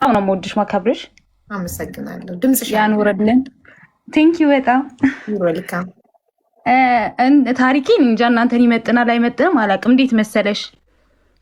በጣም ነው የምወድሽ ማከብርሽ። አመሰግናለሁ። ድምጽሽ ያኑርልን። ቴንኪዩ በጣም ዌልካም። ታሪኬን እንጃ እናንተን ይመጥናል አይመጥንም አላውቅም። እንዴት መሰለሽ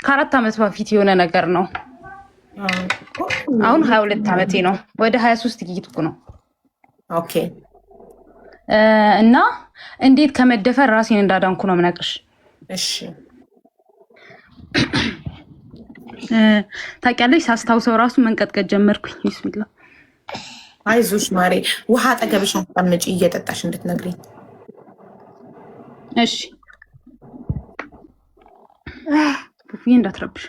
ከ4 ዓመት በፊት የሆነ ነገር ነው። አሁን 22 ዓመቴ ነው። ወደ 23 እየሄድኩ ነው። ኦኬ። እና እንዴት ከመደፈር ራሴን እንዳዳንኩ ነው የምነግርሽ። እሺ። ታውቂያለሽ፣ ሳስታውሰው ራሱ መንቀጥቀጥ ጀመርኩኝ። ቢስሚላ። አይዞሽ ማሬ፣ ውሃ አጠገብሽ አስቀምጪ እየጠጣሽ እንድትነግሪኝ። እሺ። ቡፍዬ እንዳትረብሽ።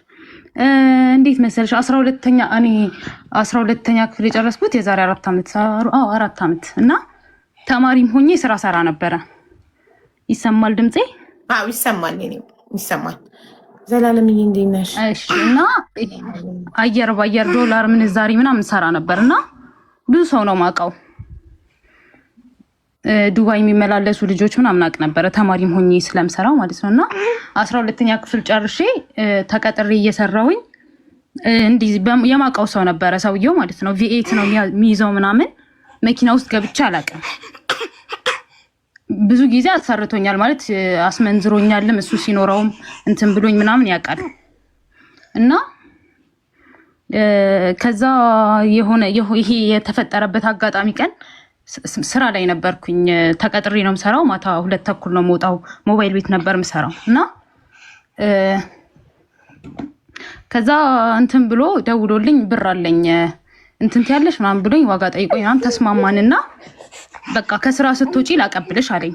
እንዴት መሰለሽ 12ኛ ክፍል የጨረስኩት የዛሬ 4 ዓመት 4 ዓመት እና ተማሪም ሆኜ ስራ ሰራ ነበረ። ይሰማል ድምጼ? አዎ ይሰማል። ይሰማል። ዘላለምዬ እንዴት ነሽ? እሺ። እና አየር ባየር ዶላር ምንዛሪ ምናምን ሰራ ነበር እና ብዙ ሰው ነው ማውቀው። ዱባይ የሚመላለሱ ልጆች ምናምን አውቅ ነበረ ተማሪም ሆኜ ስለምሰራው ማለት ነው። እና 12ኛ ክፍል ጨርሼ ተቀጥሬ እየሰራሁኝ እንዲህ የማውቀው ሰው ነበረ። ሰውየው ማለት ነው ቪኤት ነው የሚይዘው ምናምን። መኪና ውስጥ ገብቼ አላውቅም። ብዙ ጊዜ አሰርቶኛል ማለት አስመንዝሮኛልም። እሱ ሲኖረውም እንትን ብሎኝ ምናምን ያውቃል። እና ከዛ ይሄ የተፈጠረበት አጋጣሚ ቀን ስራ ላይ ነበርኩኝ። ተቀጥሬ ነው የምሰራው። ማታ 2 ተኩል ነው የምወጣው። ሞባይል ቤት ነበር የምሰራው። እና ከዛ እንትን ብሎ ደውሎልኝ ብር አለኝ እንትን ትያለሽ ምናምን ብሎኝ ዋጋ ጠይቆኝ ምናምን ተስማማንና በቃ ከስራ ስትወጪ ላቀብልሽ አለኝ።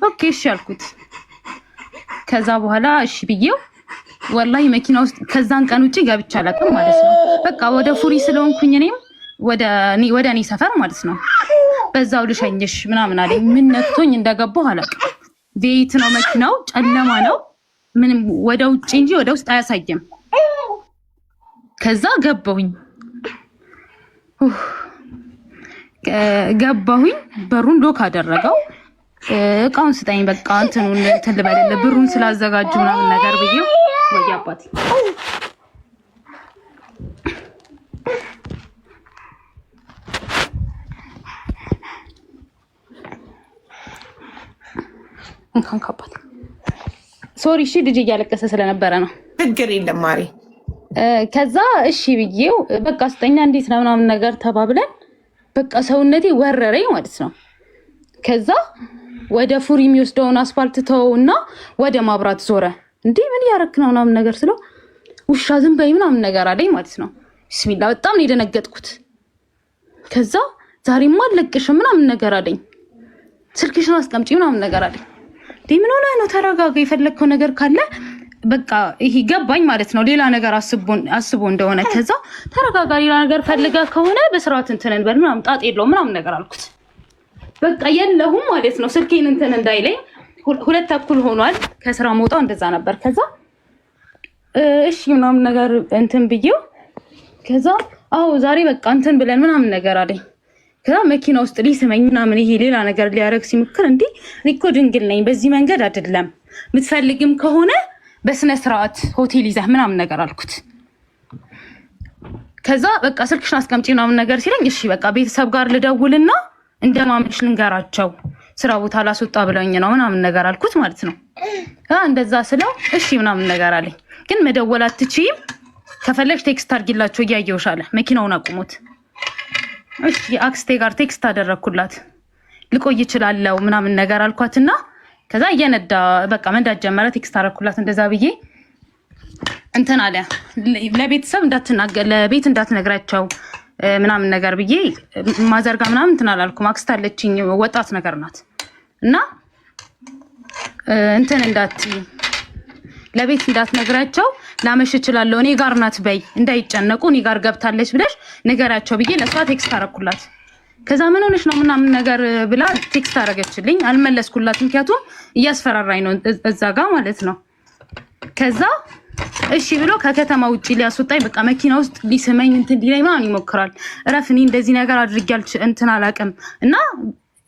ኦኬ እሺ አልኩት። ከዛ በኋላ እሺ ብዬው ወላሂ መኪና ውስጥ ከዛን ቀን ውጪ ገብቼ አላውቅም ማለት ነው። በቃ ወደ ፉሪ ስለሆንኩኝ እኔም ወደ እኔ ሰፈር ማለት ነው በዛው ልሸኝሽ ምናምን አለኝ። ምን ነክቶኝ እንደገባሁ አላውቅም። ቤት ነው መኪናው፣ ጨለማ ነው ምንም ወደ ውጪ እንጂ ወደ ውስጥ አያሳየም። ከዛ ገባሁኝ በሩን ሎክ አደረገው። እቃውን ስጠኝ በቃ እንትኑን እንትን ልበልልህ ብሩን ስላዘጋጁ ምናምን ነገር ብዬው ወይ አባቴ እንኳን ካባት ሶሪ እሺ ልጅ እያለቀሰ ስለነበረ ነው። ችግር የለም ማሪ። ከዛ እሺ ብዬው በቃ ስጠኛ እንዴት ነው ምናምን ነገር ተባብለን በቃ ሰውነቴ ወረረኝ ማለት ነው። ከዛ ወደ ፉሪ የሚወስደውን አስፋልት ተውና ወደ ማብራት ዞረ። እንዴ ምን ያረክ ነው ምናምን ነገር ስለው ውሻ ዝም በይ ምናምን ነገር አለኝ ማለት ነው። ቢስሚላ በጣም ነው የደነገጥኩት። ከዛ ዛሬማ አልለቅሽም ምናምን ነገር አለኝ። ስልክሽን አስቀምጪ ምናምን ነገር አለኝ። እንዴ ምን ሆነ ነው? ተረጋጋ፣ የፈለግከው ነገር ካለ በቃ ይሄ ገባኝ ማለት ነው። ሌላ ነገር አስቦ እንደሆነ ከዛ ተረጋጋ፣ ሌላ ነገር ፈልጋ ከሆነ በስርዓት እንትን እንበል ምናምን ጣጥ የለውም ምናምን ነገር አልኩት። በቃ የለሁም ማለት ነው። ስልኬን እንትን እንዳይለኝ 2 ተኩል ሆኗል ከስራ መውጣው እንደዛ ነበር። ከዛ እሺ ምናምን ነገር እንትን ብዬው ከዛ አዎ ዛሬ በቃ እንትን ብለን ምናምን ነገር አለኝ። ከዛ መኪና ውስጥ ሊስመኝ ምናምን ይሄ ሌላ ነገር ሊያደርግ ሲሞክር እንዴ እኔ እኮ ድንግል ነኝ በዚህ መንገድ አይደለም የምትፈልግም ከሆነ በስነ ስርዓት ሆቴል ይዘህ ምናምን ነገር አልኩት። ከዛ በቃ ስልክሽን አስቀምጪ ምናምን ነገር ሲለኝ እሺ በቃ ቤተሰብ ጋር ልደውልና እንደማመሽ ልንገራቸው ስራ ቦታ ላስወጣ ብለውኝ ነው ምናምን ነገር አልኩት ማለት ነው። እንደዛ ስለው እሺ ምናምን ነገር አለኝ። ግን መደወል አትችይም ከፈለግሽ ቴክስት አድርጊላቸው እያየሁሽ አለ። መኪናውን አቁሞት እሺ አክስቴ ጋር ቴክስት አደረኩላት። ልቆይ እችላለሁ ምናምን ነገር አልኳትና ከዛ እየነዳ በቃ መንዳት ጀመረ። ቴክስት አደረኩላት እንደዛ ብዬ እንትን አለ ለቤተሰብ እንዳትናገር ለቤት እንዳትነግራቸው ምናምን ነገር ብዬ ማዘርጋ ምናምን እንትን አላልኩም። አክስት አለችኝ ወጣት ነገር ናት እና እንትን ለቤት እንዳትነግራቸው ላመሽ እችላለሁ እኔ ጋር ናት በይ እንዳይጨነቁ እኔ ጋር ገብታለች ብለሽ ንገራቸው ብዬ ለሷ ቴክስት አደረኩላት። ከዛ ምን ሆነሽ ነው ምናምን ነገር ብላ ቴክስት አደረገችልኝ። አልመለስኩላት ምክንያቱም እያስፈራራኝ ነው እዛ ጋር ማለት ነው። ከዛ እሺ ብሎ ከከተማ ውጪ ሊያስወጣኝ በቃ መኪና ውስጥ ሊስመኝ እንትን ሊለኝ ምናምን ይሞክራል። እረፍ እኔ እንደዚህ ነገር አድርጌያል እንትን አላውቅም እና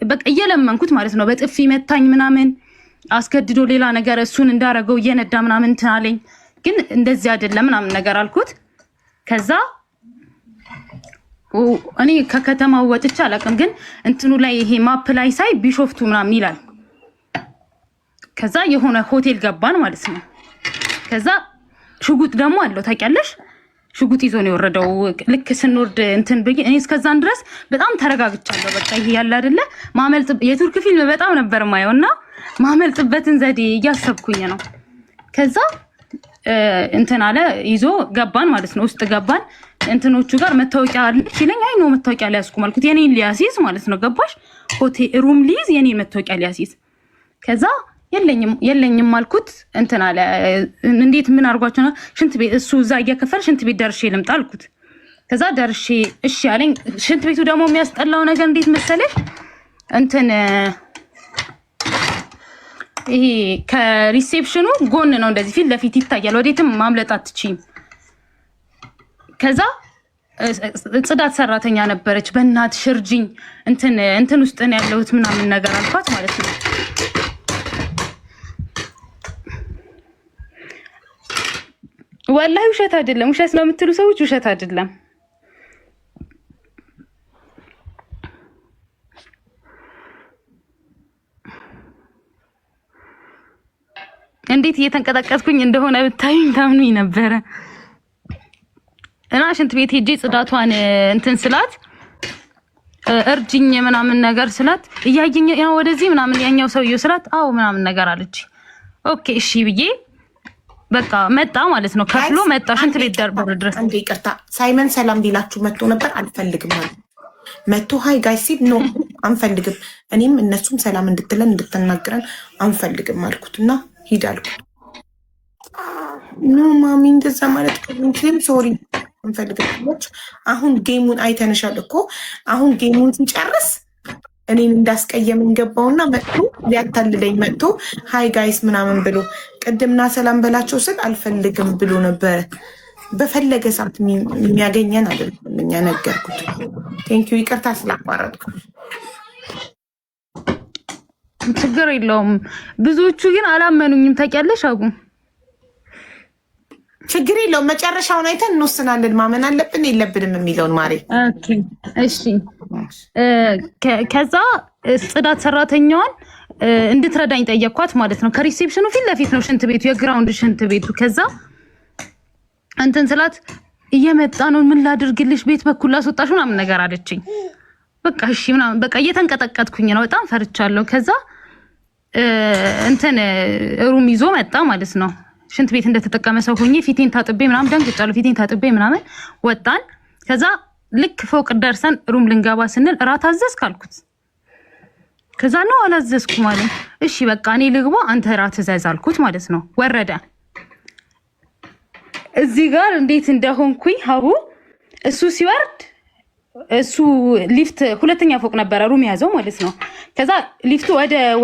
በቃ እየለመንኩት ማለት ነው። በጥፊ መታኝ ምናምን አስገድዶ ሌላ ነገር እሱን እንዳረገው እየነዳ ምናምን እንትን አለኝ። ግን እንደዚህ አይደለም ምናምን ነገር አልኩት። ከዛ እኔ ከከተማው ወጥቼ አላውቅም፣ ግን እንትኑ ላይ ይሄ ማፕ ላይ ሳይ ቢሾፍቱ ምናምን ይላል። ከዛ የሆነ ሆቴል ገባን ማለት ነው። ከዛ ሽጉጥ ደግሞ አለው ታውቂያለሽ። ሽጉጥ ይዞ ነው የወረደው። ልክ ስንወርድ እንትን ብዬ እኔ እስከዛን ድረስ በጣም ተረጋግቻለሁ። በቃ ይሄ ያለ አይደለ ማመልጥ የቱርክ ፊልም በጣም ነበር ማየውና ማመልጥበትን ዘዴ እያሰብኩኝ ነው። ከዛ እንትን አለ ይዞ ገባን ማለት ነው። ውስጥ ገባን። እንትኖቹ ጋር መታወቂያ አለች ይለኝ። አይ ነው መታወቂያ ሊያስቁም አልኩት። የኔን ሊያሲዝ ማለት ነው። ገባሽ? ሆቴል ሩም ሊይዝ የኔን መታወቂያ ሊያሲዝ። ከዛ የለኝም አልኩት። እንትን አለ እንዴት ምን አድርጓቸው ነው? ሽንት ቤት እሱ እዛ እየከፈለ ሽንት ቤት ደርሼ ልምጣ አልኩት። ከዛ ደርሼ እሺ አለኝ። ሽንት ቤቱ ደግሞ የሚያስጠላው ነገር እንዴት መሰለሽ? እንትን ይሄ ከሪሴፕሽኑ ጎን ነው፣ እንደዚህ ፊት ለፊት ይታያል። ወዴትም ማምለጥ አትችይም። ከዛ ጽዳት ሰራተኛ ነበረች። በእናትሽ እርጂኝ እንትን ውስጥ ነው ያለሁት ምናምን ነገር አልኳት ማለት ነው። ወላሂ ውሸት አይደለም። ውሸት ነው የምትሉ ሰዎች ውሸት አይደለም። እንዴት እየተንቀጠቀጥኩኝ እንደሆነ ብታዩኝ ታምኑኝ ነበረ። እና ሽንት ቤት ሄጄ ጽዳቷን እንትን ስላት እርጅኝ ምናምን ነገር ስላት እያየኝ ነው ወደዚህ ምናምን ያኛው ሰውዬው ስላት አው ምናምን ነገር አለች። ኦኬ እሺ ብዬ በቃ መጣ ማለት ነው። ከፍሎ መጣ ሽንት ቤት ዳር ድረስ። እንዴ ይቅርታ ሳይመን ሰላም ቢላችሁ መጥቶ ነበር። አልፈልግም ማለት መጥቶ ሃይ ጋይስ ሲል ኖ አንፈልግም፣ እኔም እነሱም ሰላም እንድትለን እንድትናገረን አንፈልግም አልኩትና ሂድ አልኩት። ኖ ማሚ እንደዛ ማለት ከሆነም ሶሪ አንፈልግም። አሁን ጌሙን አይተንሻል እኮ አሁን ጌሙን ሲጨርስ እኔን እንዳስቀየምን ገባውና መጥቶ ሊያታልለኝ መጥቶ ሃይ ጋይስ ምናምን ብሎ ቅድምና ሰላም በላቸው ስል አልፈልግም ብሎ ነበር። በፈለገ ሰዓት የሚያገኘን አይደለም። እኛ ነገርኩት። ቴንኪዩ ይቅርታ ስላቋረጥኩ። ችግር የለውም። ብዙዎቹ ግን አላመኑኝም። ታውቂያለሽ አቡ ችግር የለውም። መጨረሻውን አይተን እንወስናለን። ማመን አለብን የለብንም የሚለውን ማሬ። ኦኬ እሺ። ከዛ ጽዳት ሰራተኛዋን እንድትረዳኝ ጠየኳት ማለት ነው። ከሪሴፕሽኑ ፊት ለፊት ነው ሽንት ቤቱ፣ የግራውንድ ሽንት ቤቱ። ከዛ እንትን ስላት እየመጣ ነው ምን ላድርግልሽ፣ ቤት በኩል ላስወጣሽ ምናምን ነገር አለችኝ። በቃ እሺ ምናምን በቃ እየተንቀጠቀጥኩኝ ነው፣ በጣም ፈርቻለሁ። ከዛ እንትን ሩም ይዞ መጣ ማለት ነው። ሽንት ቤት እንደተጠቀመ ሰው ሆኜ ፊቴን ታጥቤ ምናምን ደንግጫለሁ። ፊቴን ታጥቤ ምናምን ወጣን። ከዛ ልክ ፎቅ ደርሰን ሩም ልንገባ ስንል እራት አዘዝክ አልኩት። ከዛ ነው አላዘዝኩም አለኝ። እሺ በቃ እኔ ልግባ አንተ እራት እዘዝ አልኩት ማለት ነው። ወረደ። እዚህ ጋር እንዴት እንደሆንኩኝ ሀቡ እሱ ሲወርድ እሱ ሊፍት ሁለተኛ ፎቅ ነበረ ሩም ያዘው ማለት ነው። ከዛ ሊፍቱ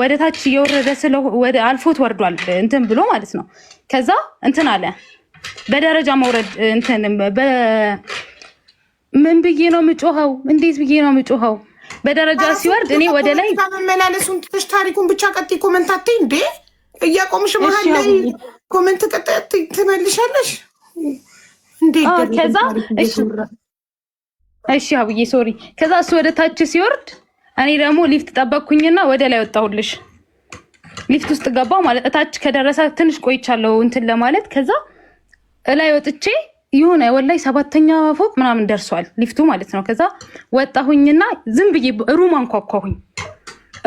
ወደ ታች እየወረደ ወደ አልፎት ወርዷል እንትን ብሎ ማለት ነው። ከዛ እንትን አለ በደረጃ መውረድ እንትን ምን ብዬ ነው የምጮኸው? እንዴት ብዬ ነው የምጮኸው? በደረጃ ሲወርድ እኔ ወደ ላይ መላለሱን ትተሽ ታሪኩን ብቻ ቀጥይ። ኮመንት አትይ እንዴ እያቆምሽ መሀል ላይ ኮመንት ቀጥይ ትመልሻለሽ እንዴ? ከዛ እሺ አብዬ ሶሪ። ከዛ እሱ ወደ ታች ሲወርድ እኔ ደግሞ ሊፍት ጠበቅኩኝና ወደ ላይ ወጣሁልሽ። ሊፍት ውስጥ ገባው ማለት እታች ከደረሰ ትንሽ ቆይቻለሁ እንትን ለማለት። ከዛ እላይ ወጥቼ የሆነ ወላይ 7ኛ ፎቅ ምናምን ደርሷል ሊፍቱ ማለት ነው። ከዛ ወጣሁኝና ዝም ብዬ ሩም አንኳኳሁኝ።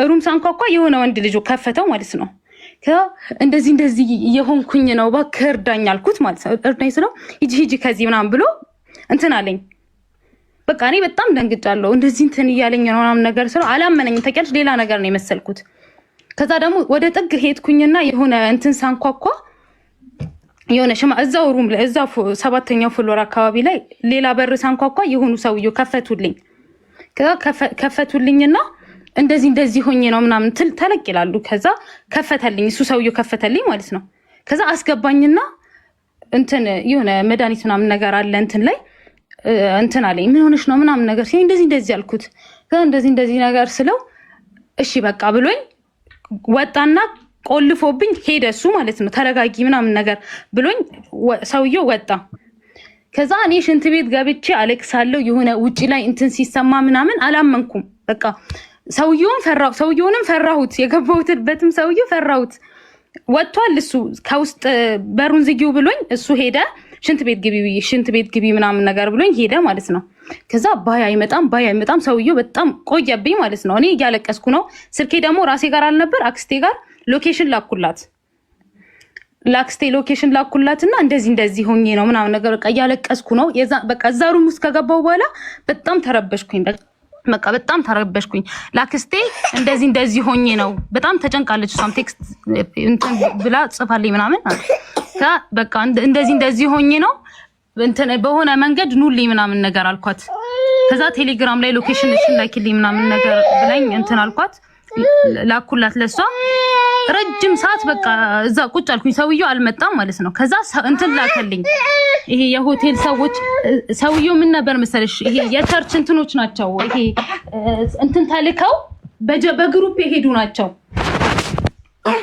ሩም ሳንኳኳ የሆነ ወንድ ልጅ ከፈተው ማለት ነው። ከዛ እንደዚህ የሆንኩኝ ነው እባክህ እርዳኝ አልኩት ማለት ነው። እርዳኝ ስለው ሂጂ ከዚህ ምናምን ብሎ እንትን አለኝ። በቃ እኔ በጣም ደንግጫለሁ። እንደዚህ እንትን እያለኝ ነው ምናምን ነገር ስለው አላመነኝም። ታውቂያለሽ ሌላ ነገር ነው የመሰልኩት። ከዛ ደግሞ ወደ ጥግ ሄድኩኝና የሆነ እንትን ሳንኳኳ የሆነ ሽማ እዛው ሩም ላይ እዛው 7ኛው ፍሎር አካባቢ ላይ ሌላ በር ሳንኳኳ የሆኑ ሰውየው ከፈቱልኝ። ከዛ ከፈቱልኝና እንደዚህ ሆኜ ነው ምናምን ተለቅ ይላሉ። ከዛ ከፈተልኝ እሱ ሰውየው ከፈተልኝ ማለት ነው። ከዛ አስገባኝና እንትን የሆነ መድኃኒት ምናምን ነገር አለ እንትን ላይ እንትን አለኝ። ምን ሆነሽ ነው ምናምን ነገር ሲለኝ እንደዚህ አልኩት። ከዛ እንደዚህ ነገር ስለው እሺ በቃ ብሎኝ ወጣና ቆልፎብኝ ሄደ እሱ ማለት ነው። ተረጋጊ ምናምን ነገር ብሎኝ ሰውየው ወጣ። ከዛ እኔ ሽንት ቤት ገብቼ አለቅሳለሁ። የሆነ ውጪ ላይ እንትን ሲሰማ ምናምን አላመንኩም። በቃ ሰውየውንም ፈራሁት። የገባሁትበትም ሰውየው ፈራሁት። ወጥቷል እሱ ከውስጥ በሩን ዝጊው ብሎኝ እሱ ሄደ። ሽንት ቤት ግቢ ምናምን ነገር ብሎኝ ሄደ ማለት ነው። ከዛ ባይ አይመጣም ሰውየው በጣም ቆየብኝ ማለት ነው። እኔ እያለቀስኩ ነው። ስልኬ ደግሞ ራሴ ጋር አልነበር፣ አክስቴ ጋር ሎኬሽን ላኩላትና እንደዚህ ሆኜ ነው ምናምን ነገር በቃ እያለቀስኩ ነው። በቃ እዛ ሩም ውስጥ ከገባው በኋላ በጣም ተረበሽኩኝ። በጣም ተረበሽኩኝ። ላክስቴ እንደዚህ ሆኜ ነው በጣም ተጨንቃለች። እሷም ቴክስት እንትን ብላ ጽፋልኝ ምናምን በቃ እንደዚህ ሆኜ ነው እንትን በሆነ መንገድ ኑልኝ ምናምን ነገር አልኳት። ከዛ ቴሌግራም ላይ ሎኬሽንሽን ላኪልኝ ምናምን ነገር ብላኝ እንትን አልኳት። ላኩላት ለሷ። ረጅም ሰዓት በቃ እዛ ቁጭ አልኩኝ። ሰውየው አልመጣም ማለት ነው። ከዛ እንትን ላከልኝ። ይሄ የሆቴል ሰውየው ምን ነበር መሰለሽ፣ ይሄ የቸርች እንትኖች ናቸው። ይሄ እንትን ተልከው በግሩፕ የሄዱ ናቸው።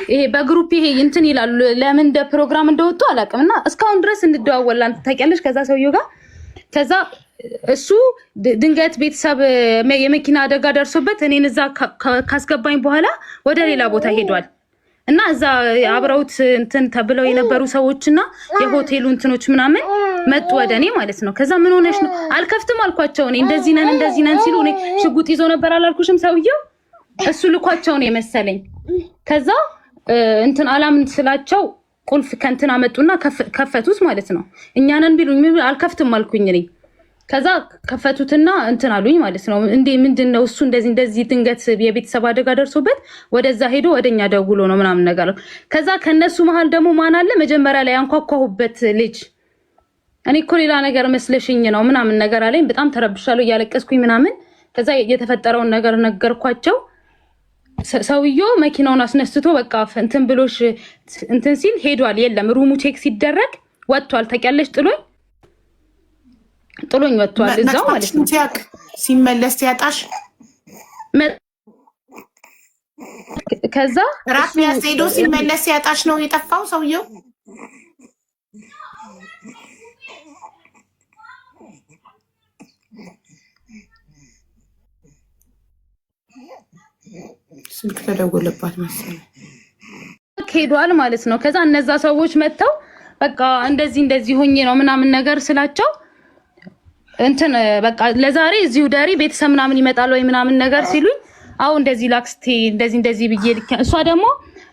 ይሄ በግሩፕ ይሄ እንትን ይላሉ። ለምን እንደ ፕሮግራም እንደወጡ አላውቅም። እና እስካሁን ድረስ እንደዋወላን ታውቂያለሽ ከዛ ሰውየው ጋር። ከዛ እሱ ድንገት ቤተሰብ የመኪና አደጋ ደርሶበት እኔን እዛ ካስገባኝ በኋላ ወደ ሌላ ቦታ ሄዷል። እና እዛ አብረውት እንትን ተብለው የነበሩ ሰዎችና የሆቴሉ እንትኖች ምናምን መጡ ወደ እኔ ማለት ነው። ከዛ ምን ሆነሽ ነው? አልከፍትም አልኳቸው። እኔ እንደዚህ ነን ሲሉ እኔ ሽጉጥ ይዞ ነበር አላልኩሽም? ሰውየው እሱ ልኳቸው ነው የመሰለኝ። ከዛ እንትን አላምን ስላቸው ቁልፍ ከእንትን አመጡና ከፈቱት ማለት ነው። እኛ ነን ቢሉኝ አልከፍትም አልኩኝ እኔ። ከዛ ከፈቱትና እንትን አሉኝ ማለት ነው። ምንድነው እሱ እንደዚህ ድንገት የቤተሰብ አደጋ ደርሶበት ወደዛ ሄዶ ወደኛ ደውሎ ነው ምናምን ነገር። ከዛ ከነሱ መሃል ደግሞ ማን አለ መጀመሪያ ላይ አንኳኳሁበት ልጅ። እኔ እኮ ሌላ ነገር መስለሽኝ ነው ምናምን ነገር አለኝ። በጣም ተረብሻለሁ እያለቀስኩኝ ምናምን። ከዛ የተፈጠረውን ነገር ነገርኳቸው። ሰውየው መኪናውን አስነስቶ በቃ እንትን ብሎሽ እንትን ሲል ሄዷል። የለም ሩሙ ቼክ ሲደረግ ወጥቷል። ታውቂያለሽ ጥሎኝ ወጥቷል እዛው ማለት ነው። ሲመለስ ያጣሽ ከዛ ራስ ያስሄዶ ሲመለስ ያጣሽ ነው የጠፋው ሰውየው። ስልክ ተደወለባት መሰለኝ ሄዷል ማለት ነው። ከዛ እነዛ ሰዎች መጥተው በቃ እንደዚህ ሆኜ ነው ምናምን ነገር ስላቸው እንትን በቃ ለዛሬ እዚሁ ዳሪ ቤተሰብ ምናምን ይመጣል ወይ ምናምን ነገር ሲሉኝ አው እንደዚህ ላክስቴ እንደዚህ ብዬ ልክ። እሷ ደግሞ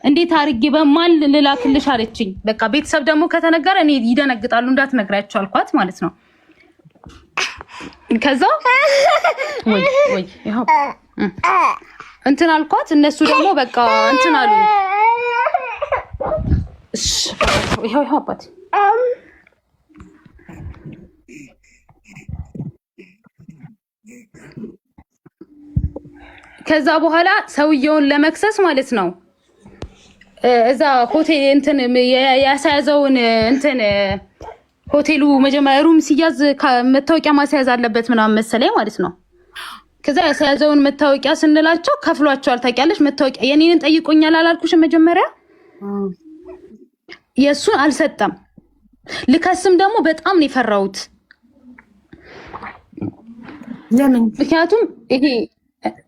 እንዴት አርጌ በማል ልላክልሽ አለችኝ። በቃ ቤተሰብ ደግሞ ከተነገረ እኔ ይደነግጣሉ እንዳትነግራቸው አልኳት ማለት ነው። ከዛ ወይ ይሄው እንትን አልኳት። እነሱ ደግሞ በቃ እንትን አሉ። ይሄው አባት ከዛ በኋላ ሰውየውን ለመክሰስ ማለት ነው እዛ ሆቴል እንትን ያሳያዘውን እንትን ሆቴሉ መጀመሪያ ሩም ሲያዝ መታወቂያ ማስያዝ አለበት ምናምን መሰለኝ ማለት ነው። ከዛ ያሳያዘውን መታወቂያ ስንላቸው ከፍሏቸዋል። ታውቂያለሽ መታወቂያ የኔን ጠይቆኛል አላልኩሽም መጀመሪያ? የሱን አልሰጠም። ልከስም ደግሞ በጣም ነው የፈራሁት። ለምን? ምክንያቱም ይሄ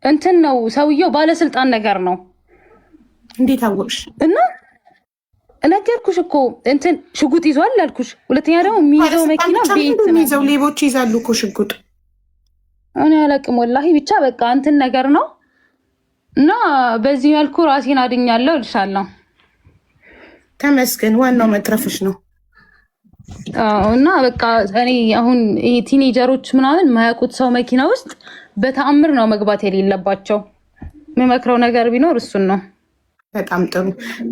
እንትን ነው ሰውየው ባለስልጣን ነገር ነው። እንዴት አወቅሽ? እና ነገርኩሽ እኮ እንትን ሽጉጥ ይዟል አልኩሽ። ሁለተኛ ደግሞ የሚይዘው መኪና ቤት ነው የሚይዘው። ሌቦች ይዛሉ እኮ ሽጉጥ። እኔ አላውቅም ወላሂ። ብቻ በቃ እንትን ነገር ነው እና በዚህ መልኩ ራሴን አድኛለሁ እልሻለሁ። ተመስገን፣ ዋናው መትረፍሽ ነው። እና በቃ እኔ አሁን ይሄ ቲኔጀሮች ምናምን ማያውቁት ሰው መኪና ውስጥ በተአምር ነው መግባት የሌለባቸው። የምመክረው ነገር ቢኖር እሱን ነው። በጣም ጥሩ፣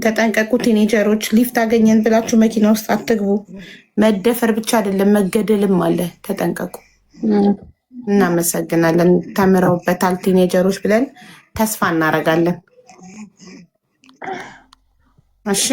ተጠንቀቁ ቲኔጀሮች። ሊፍት አገኘን ብላችሁ መኪና ውስጥ አትግቡ። መደፈር ብቻ አይደለም መገደልም አለ። ተጠንቀቁ። እናመሰግናለን። ተምረውበታል ቲኔጀሮች ብለን ተስፋ እናደርጋለን። እሺ